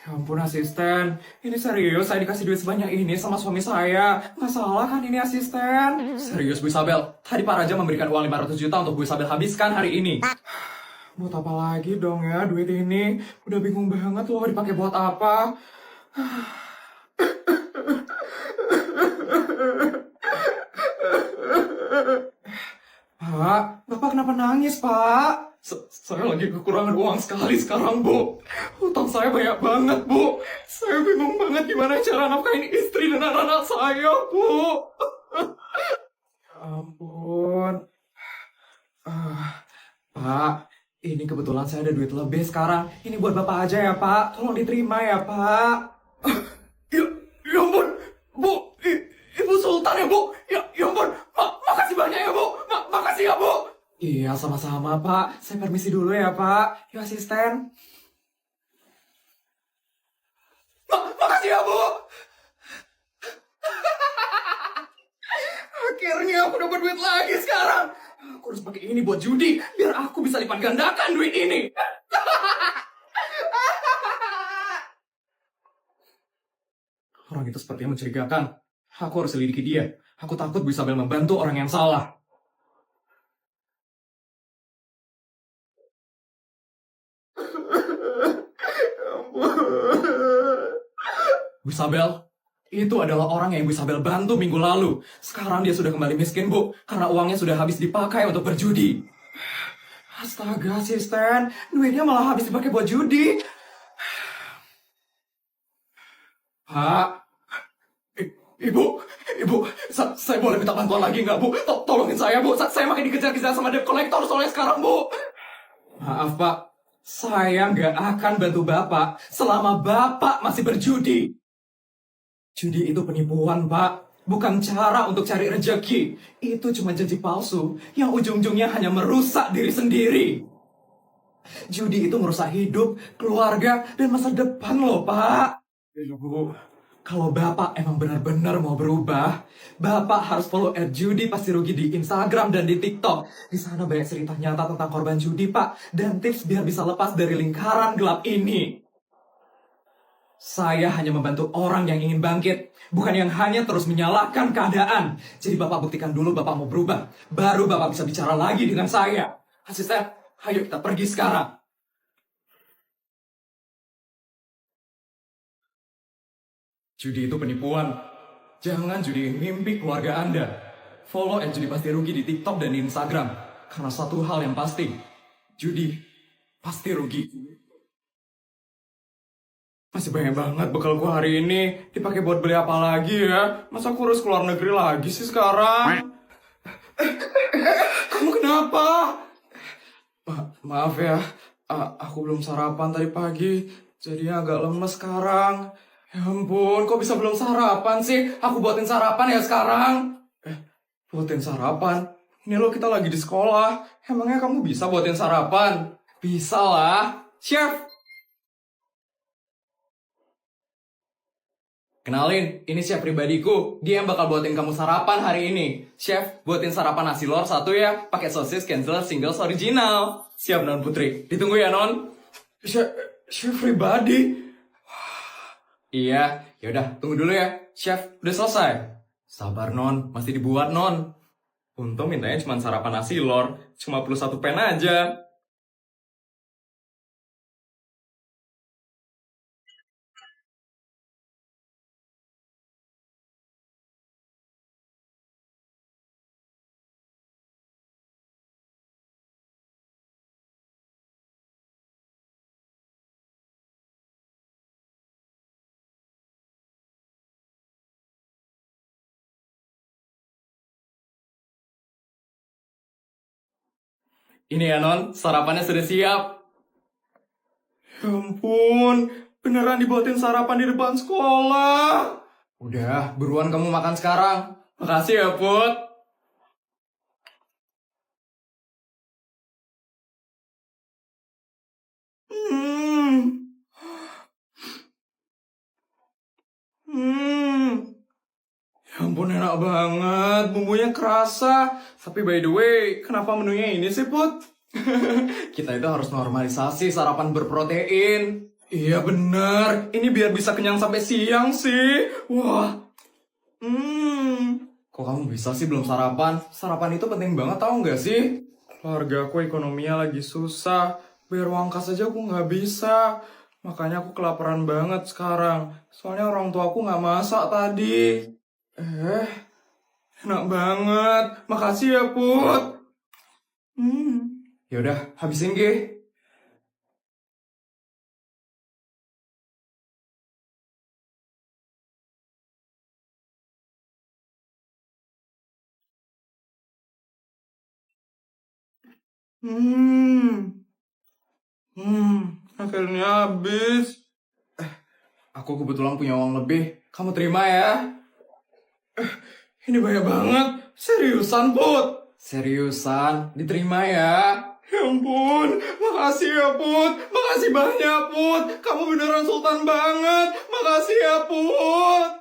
Ya ampun asisten, ini serius saya dikasih duit sebanyak ini sama suami saya. Nggak salah kan ini asisten? Serius Bu Isabel, tadi Pak Raja memberikan uang 500 juta untuk Bu Isabel habiskan hari ini. Buat apa lagi dong ya duit ini? Udah bingung banget loh dipakai buat apa. Pak, Bapak kenapa nangis, Pak? Saya lagi kekurangan uang sekali sekarang, Bu. Hutang saya banyak banget, Bu. Saya bingung banget gimana cara nafkahin istri dan anak-anak saya, Bu. Ya ampun. Ah, Pak, ini kebetulan saya ada duit lebih sekarang. Ini buat Bapak aja ya, Pak. Tolong diterima ya, Pak. Ya, ya ampun, Bu. Ibu Sultan ya, Bu. Ya ampun. Makasih banyak ya, Bu. Makasih ya, Bu. Iya, sama-sama, Pak. Saya permisi dulu ya, Pak. Yuk, asisten. Makasih ya, Bu. Akhirnya aku dapat duit lagi sekarang. Aku harus pakai ini buat judi, biar aku bisa lipat gandakan duit ini. Orang itu sepertinya mencurigakan. Aku harus selidiki dia. Aku takut bisa membantu orang yang salah. Bu Isabel, itu adalah orang yang Ibu Isabel bantu minggu lalu. Sekarang dia sudah kembali miskin, Bu, karena uangnya sudah habis dipakai untuk berjudi. Astaga, asisten, duitnya malah habis dipakai buat judi. Pak, Ibu, saya boleh minta bantuan lagi nggak, Bu? Tolongin saya, Bu. Saya makin dikejar-kejar sama debt collector soalnya sekarang, Bu. Maaf, Pak. Saya nggak akan bantu Bapak selama Bapak masih berjudi. Judi itu penipuan, Pak. Bukan cara untuk cari rezeki. Itu cuma janji palsu yang ujung-ujungnya hanya merusak diri sendiri. Judi itu merusak hidup, keluarga, dan masa depan loh, Pak. Bu, kalau Bapak emang benar-benar mau berubah, Bapak harus follow @judi pasti rugi di Instagram dan di TikTok. Di sana banyak cerita nyata tentang korban judi, Pak, dan tips biar bisa lepas dari lingkaran gelap ini. Saya hanya membantu orang yang ingin bangkit, bukan yang hanya terus menyalahkan keadaan. Jadi Bapak buktikan dulu Bapak mau berubah, baru Bapak bisa bicara lagi dengan saya. Asisten, ayo kita pergi sekarang. Judi itu penipuan. Jangan judi mimpi keluarga Anda. Follow @judi pasti rugi di TikTok dan di Instagram. Karena satu hal yang pasti, judi pasti rugi. Masih banyak banget bekal gua hari ini. Dipakai buat beli apa lagi ya? Masa aku harus keluar negeri lagi sih sekarang? Kamu kenapa? Maaf ya, aku belum sarapan tadi pagi. Jadinya agak lemes sekarang. Ya ampun, kok bisa belum sarapan sih? Aku buatin sarapan ya sekarang. Buatin sarapan? Ini lo kita lagi di sekolah. Emangnya kamu bisa buatin sarapan? Bisa lah. Chef, kenalin, ini chef pribadiku. Dia yang bakal buatin kamu sarapan hari ini. Chef, buatin sarapan nasi lor satu ya. Pakai sosis cancel singles original. Siap, Non Putri. Ditunggu ya, Non. Chef pribadi? Iya, yaudah, tunggu dulu ya. Chef, udah selesai. Sabar, Non. Masih dibuat, Non. Untung mintanya cuma sarapan nasi lor. Cuma perlu satu pen aja. Ini ya, Non. Sarapannya sudah siap. Ya ampun, beneran dibuatin sarapan di depan sekolah. Udah, buruan kamu makan sekarang. Makasih ya, Put. Hmm. Hmm. Ya ampun, enak banget. Bumbunya kerasa. Tapi by the way, kenapa menunya ini sih, Put? Kita itu harus normalisasi sarapan berprotein. Iya bener, ini biar bisa kenyang sampai siang sih. Wah, kok kamu bisa sih belum sarapan? Sarapan itu penting banget tau nggak sih? Keluarga aku ekonominya lagi susah, bayar uang kas aja aku nggak bisa. Makanya aku kelaparan banget sekarang. Soalnya orang tua aku nggak masak tadi. Eh, enak banget. Makasih ya, Put. Yaudah, habisin, Ge. Hmm, akhirnya habis. Aku kebetulan punya uang lebih. Kamu terima ya? Ini banyak banget. Seriusan, Put? Seriusan, diterima ya? Ya ampun, makasih ya, Put. Makasih banyak, Put. Kamu beneran sultan banget. Makasih ya, Put.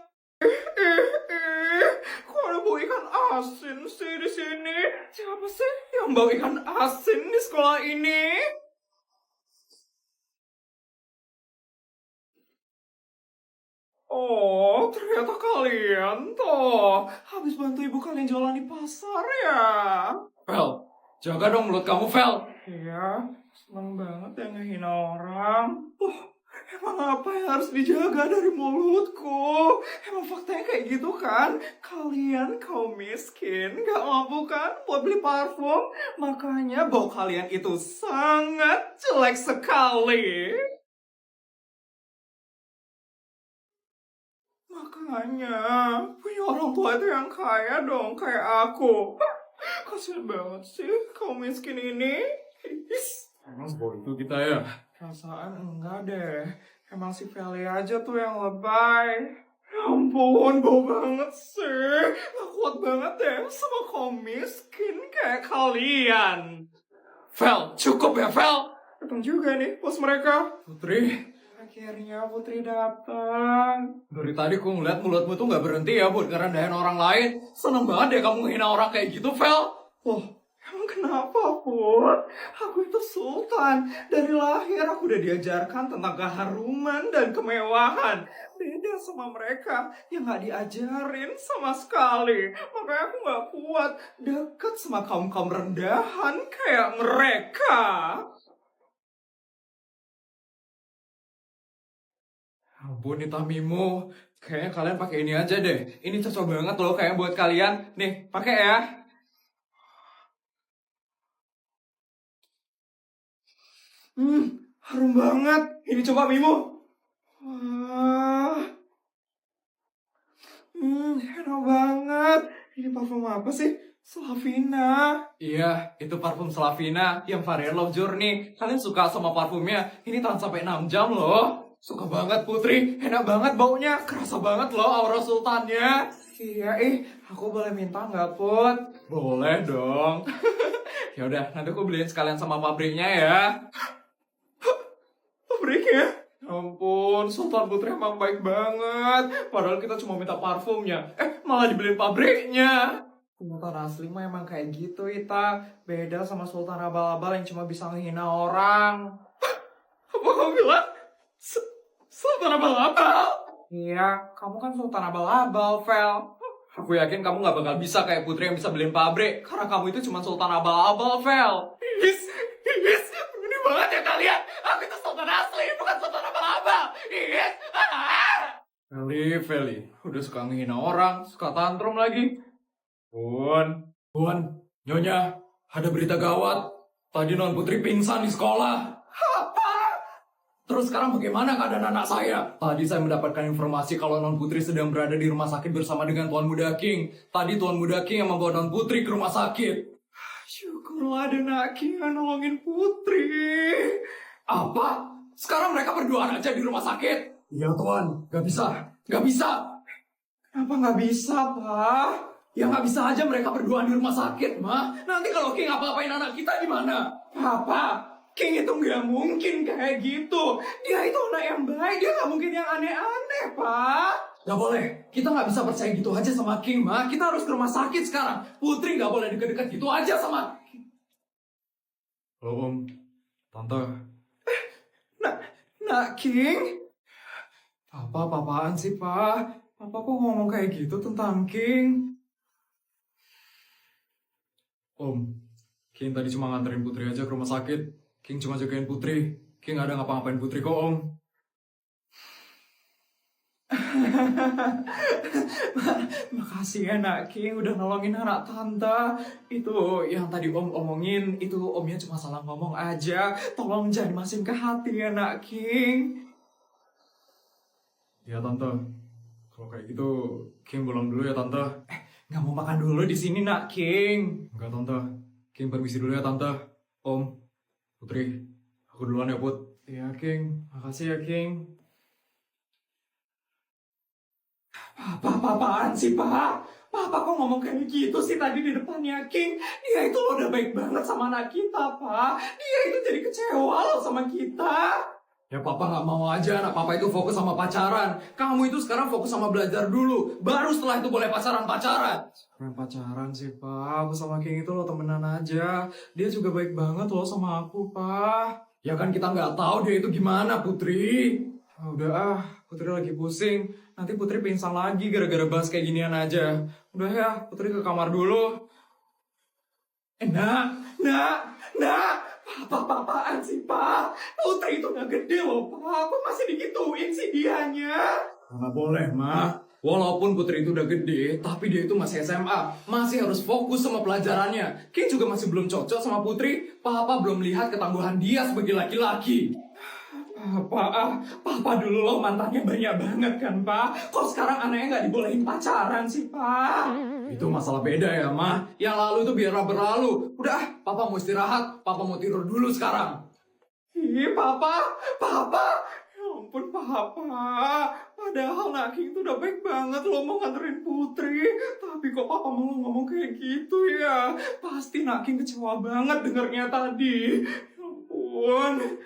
Kok ada bau ikan asin sih di sini? Siapa sih yang bau ikan asin di sekolah ini? Oh, ternyata kalian toh habis bantu ibu kalian jualan di pasar ya? Fel, jaga dong mulut kamu, Fel. Iya, seneng banget ya ngehina orang. Emang apa yang harus dijaga dari mulutku? Emang faktanya kayak gitu kan? Kalian kaum miskin, gak mampu kan buat beli parfum? Makanya bau kalian itu sangat jelek sekali. Makanya, punya orang tua itu yang kaya dong, kayak aku. Kasian banget sih kaum miskin ini. Emang sebau itu kita ya? Perasaan enggak deh. Emang si Feli aja tuh yang lebay. Ya ampun, bau banget sih. Gak kuat banget deh sama kaum miskin kayak kalian. Fel, cukup ya Fel. Datang juga nih bos mereka. Putri. Akhirnya Putri datang. Dari tadi aku ngeliat mulutmu tuh gak berhenti ya buat ngerendahin orang lain. Seneng banget deh kamu ngehina orang kayak gitu, Fel. Loh, emang kenapa, Put? Aku itu sultan. Dari lahir aku udah diajarkan tentang keharuman dan kemewahan. Beda sama mereka yang gak diajarin sama sekali. Makanya aku gak kuat deket sama kaum-kaum rendahan kayak mereka. Ampun nih Tamimu, kayaknya kalian pakai ini aja deh. Ini cocok banget loh kayak buat kalian. Nih, pakai ya. Harum banget. Ini coba Mimo. Wah, enak banget. Ini parfum apa sih? Slavina. Iya, itu parfum Slavina yang varian Love Journey. Kalian suka sama parfumnya? Ini tahan sampai 6 jam loh. Suka banget Putri, enak banget baunya. Kerasa banget loh aura sultannya. Iya, aku boleh minta nggak, Put? Boleh dong. Ya udah, nanti aku beliin sekalian sama pabriknya ya. Pabriknya? Ya ampun, Sultan Putri emang baik banget. Padahal kita cuma minta parfumnya. Malah dibeliin pabriknya. Sultan asli mah emang kayak gitu, Ita. Beda sama Sultan abal-abal yang cuma bisa menghina orang. Apa kamu bilang? Sultan abal-abal? Iya, kamu kan Sultan abal-abal, Vel. Aku yakin kamu gak bakal bisa kayak Putri yang bisa beliin pabrik. Karena kamu itu cuma Sultan abal-abal, Vel. Yes, ini banget ya kalian. Aku itu Sultan asli, bukan Sultan abal-abal. Yes. Feli, udah suka ngehina orang, suka tantrum lagi. Bun, Nyonya, ada berita gawat. Tadi Non Putri pingsan di sekolah. Apa? Terus sekarang bagaimana keadaan anak saya? Tadi saya mendapatkan informasi kalau Non Putri sedang berada di rumah sakit bersama dengan Tuan Muda King. Tadi Tuan Muda King yang membawa Non Putri ke rumah sakit. Syukurlah ada Nak King yang nolongin Putri. Apa? Sekarang mereka berduaan aja di rumah sakit? Iya Tuan, gak bisa. Kenapa gak bisa, Pak? Ya nggak bisa aja mereka berduaan di rumah sakit, Ma. Nanti kalau King apa-apain anak kita gimana? Papa, King itu nggak mungkin kayak gitu. Dia itu anak yang baik, dia nggak mungkin yang aneh-aneh, Pak. Nggak boleh, kita nggak bisa percaya gitu aja sama King, Ma. Kita harus ke rumah sakit sekarang. Putri nggak boleh deket-deket gitu aja sama King. Halo Om, Tante. Nak King. Apaan sih, Pak? Papa kok ngomong kayak gitu tentang King? Om, King tadi cuma nganterin Putri aja ke rumah sakit. King cuma jagain Putri. King gak ada ngapa-ngapain Putri kok, Om. Makasih ya Nak King udah nolongin anak tante. Itu yang tadi Om omongin, itu Omnya cuma salah ngomong aja. Tolong jangan masukin ke hati ya Nak King. Ya Tante, kalau kayak gitu King pulang dulu ya Tante. Nggak mau makan dulu di sini Nak King. Enggak Tante, King permisi dulu ya Tante. Om, Putri, aku duluan ya Put. Iya King, makasih ya King. Apaan sih, Pak? Papa kok ngomong kayak gitu sih tadi di depannya King? Dia itu loh udah baik banget sama anak kita, Pak. Dia itu jadi kecewa loh sama kita. Ya Papa nggak mau aja anak Papa itu fokus sama pacaran. Kamu itu sekarang fokus sama belajar dulu. Baru setelah itu boleh pacaran-pacaran. Sekarang pacaran sih, Pak. Aku sama King itu loh temenan aja. Dia juga baik banget loh sama aku, Pak. Ya kan kita nggak tahu dia itu gimana, Putri. Udah Putri lagi pusing. Nanti Putri pingsan lagi gara-gara bahas kayak ginian aja. Udah ya, Putri ke kamar dulu. Nak. Apaan sih, Pak? Putri itu gak gede loh, Pak. Kok masih digituin sih dianya? Nggak boleh, Ma. Walaupun Putri itu udah gede, tapi dia itu masih SMA. Masih harus fokus sama pelajarannya. King juga masih belum cocok sama Putri. Papa belum lihat ketangguhan dia sebagai laki-laki. Papa dulu loh mantannya banyak banget kan, Pak? Kok sekarang anaknya nggak dibolehin pacaran sih, Pak? Itu masalah beda ya, Ma. Yang lalu itu biarlah berlalu. Udah, Papa mau istirahat. Papa mau tidur dulu sekarang. Ih, Papa. Ya ampun, Papa. Padahal Nak King itu udah baik banget loh mau nganterin Putri. Tapi kok Papa malah ngomong kayak gitu ya? Pasti Nak King kecewa banget dengernya tadi. Ya ampun.